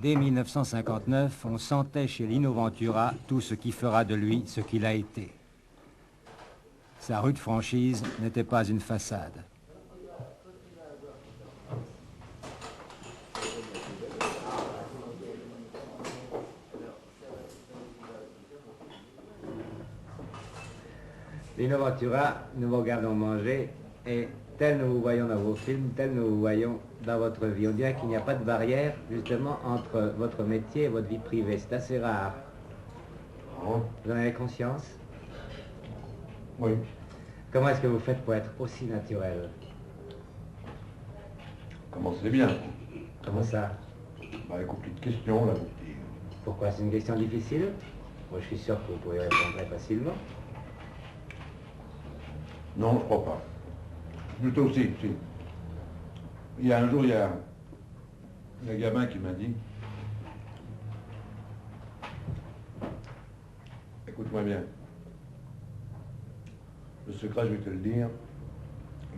Dès 1959, on sentait chez Lino Ventura tout ce qui fera de lui ce qu'il a été. Sa rude franchise n'était pas une façade. Lino Ventura, nous vous regardons manger et tel nous vous voyons dans vos films, tel nous vous voyons dans votre vie. On dirait qu'il n'y a pas de barrière justement entre votre métier et votre vie privée. C'est assez rare. Oh. Vous en avez conscience? Oui. Comment est-ce que vous faites pour être aussi naturel? Commencez bien. Comment ça? Bah, avec plus de questions, là, vous petit. Pourquoi? C'est une question difficile? Moi, je suis sûr que vous pourrez répondre très facilement. Non, je crois pas. Plutôt si. Il y a un jour, il y a un gamin qui m'a dit, écoute-moi bien, le secret, je vais te le dire,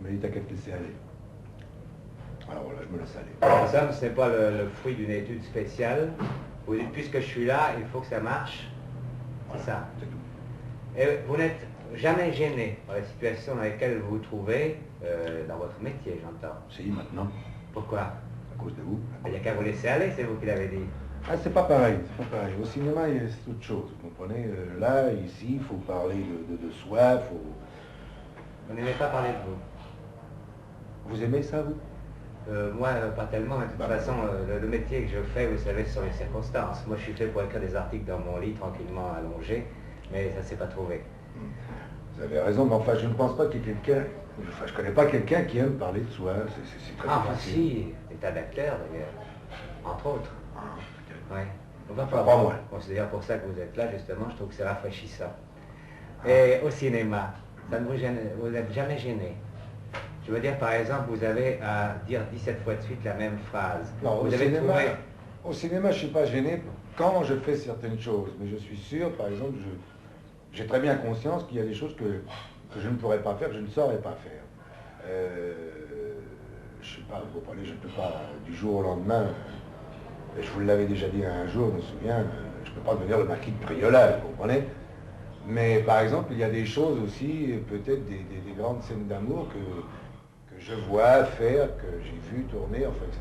mais t'as qu'à te laisser aller. Alors voilà, je me laisse aller. Ça, ce n'est pas le fruit d'une étude spéciale. Vous dites, puisque je suis là, il faut que ça marche. Voilà, c'est ça. C'est tout. Et vous n'êtes jamais gêné par la situation dans laquelle vous vous trouvez, dans votre métier, j'entends. Si, maintenant, Pourquoi? à cause de vous. Il n'y a qu'à vous laisser aller, c'est vous qui l'avez dit. Ah, c'est pas pareil, c'est pas pareil. Au cinéma, c'est autre chose, vous comprenez? Là, ici, il faut parler de soi, faut... Vous n'aimez pas parler de vous. Vous aimez ça, vous? Moi, pas tellement, mais de toute façon, le métier que je fais, vous savez, ce sont les circonstances. Moi, je suis fait pour écrire des articles dans mon lit, tranquillement allongé, mais ça ne s'est pas trouvé. Vous avez raison, mais enfin, je ne pense pas qu'il y ait quelqu'un... Enfin, je ne connais pas quelqu'un qui aime parler de soi, c'est très Ah, difficile. si, des tas d'acteurs, d'ailleurs, entre autres. Ah, peut-être. Ouais. Enfin, pas moi. Bon, c'est d'ailleurs pour ça que vous êtes là, justement, je trouve que c'est rafraîchissant. Et au cinéma, ça ne vous gêne, vous n'êtes jamais gêné? Je veux dire, par exemple, vous avez à dire 17 fois de suite la même phrase. Non, vous avez trouvé... au cinéma, je ne suis pas gêné quand je fais certaines choses, mais je suis sûr, par exemple, j'ai très bien conscience qu'il y a des choses que je ne pourrais pas faire, que je ne saurais pas faire. Je sais pas, vous comprenez, je ne peux pas, du jour au lendemain, je vous l'avais déjà dit un jour, je me souviens, je ne peux pas devenir le marquis de Priolat, vous comprenez. Mais par exemple, il y a des choses aussi, peut-être des grandes scènes d'amour que je vois faire, que j'ai vu tourner, enfin, etc.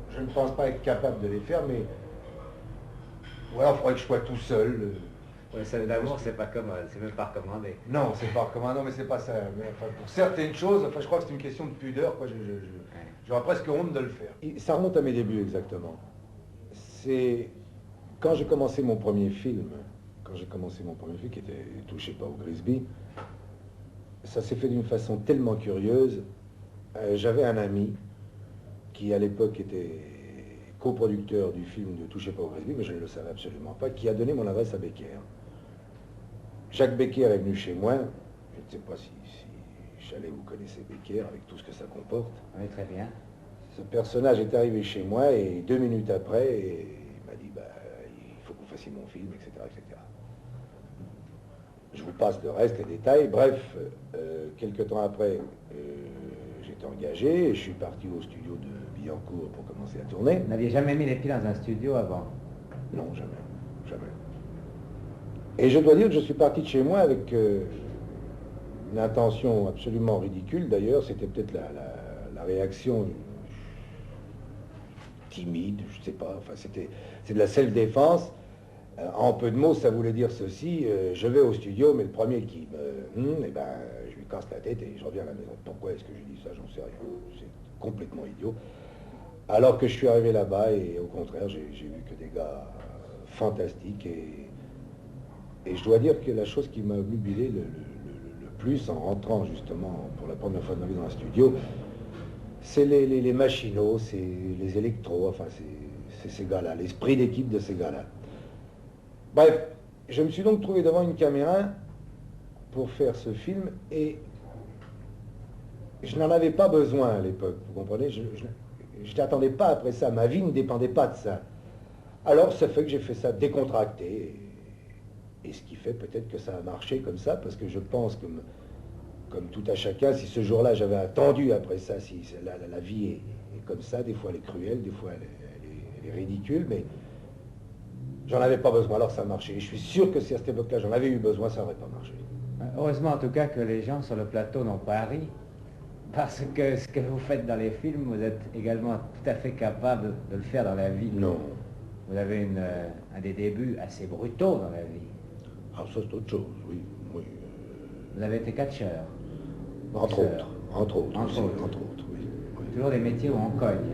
Je ne pense pas être capable de les faire, mais... Ou alors, il faudrait que je sois tout seul. Ouais, scène d'amour, c'est pas commode, c'est même pas recommandé. Non, c'est pas recommandant, mais c'est pas ça. Mais, enfin, pour certaines choses, enfin, je crois que c'est une question de pudeur, quoi. J'aurais presque honte de le faire. Ça remonte à mes débuts, exactement. C'est quand j'ai commencé mon premier film, qui était Touchez pas au Grisby, ça s'est fait d'une façon tellement curieuse. J'avais un ami qui, à l'époque, était coproducteur du film de Touchez pas au Grisby, mais je ne le savais absolument pas, qui a donné mon adresse à Becker. Jacques Becker est venu chez moi. Je ne sais pas si Chalet, vous connaissez Becker, avec tout ce que ça comporte. Oui, très bien. Ce personnage est arrivé chez moi et 2 minutes après, il m'a dit, bah, il faut que vous fassiez mon film, etc., etc. Je vous passe le reste, les détails. Bref, quelques temps après, j'étais engagé et je suis parti au studio de Billancourt pour commencer à tourner. Vous n'aviez jamais mis les pieds dans un studio avant? Non, jamais, jamais. Et je dois dire que je suis parti de chez moi avec une intention absolument ridicule. D'ailleurs, c'était peut-être la réaction timide, je ne sais pas. Enfin, c'est de la self-défense. En peu de mots, ça voulait dire ceci. Je vais au studio, mais le premier qui me... eh ben, je lui casse la tête et je reviens à la maison. Pourquoi est-ce que j'ai dit ça? J'en sais rien. C'est complètement idiot. Alors que je suis arrivé là-bas et au contraire, j'ai vu que des gars fantastiques et je dois dire que la chose qui m'a obnubilé le plus en rentrant justement pour la première fois de ma vie dans un studio, c'est les machinos, c'est les électros, enfin c'est ces gars-là, l'esprit d'équipe de ces gars-là. Bref, je me suis donc trouvé devant une caméra pour faire ce film et je n'en avais pas besoin à l'époque, vous comprenez, je n'attendais pas après ça, ma vie ne dépendait pas de ça. Alors ça fait que j'ai fait ça décontracté. Et ce qui fait peut-être que ça a marché comme ça, parce que je pense, comme tout à chacun, si ce jour-là j'avais attendu après ça, si la vie est comme ça, des fois elle est cruelle, des fois elle est ridicule, mais j'en avais pas besoin, alors ça marchait. Et je suis sûr que si à cette époque-là j'en avais eu besoin, ça n'aurait pas marché. Heureusement en tout cas que les gens sur le plateau n'ont pas ri, parce que ce que vous faites dans les films, vous êtes également tout à fait capable de le faire dans la vie. Non. Vous avez un des débuts assez brutaux dans la vie. Ah, ça c'est autre chose, oui. Oui. Vous avez été catcheur. Entre boxeur. autres, Entre autres. oui. Toujours des métiers où on cogne.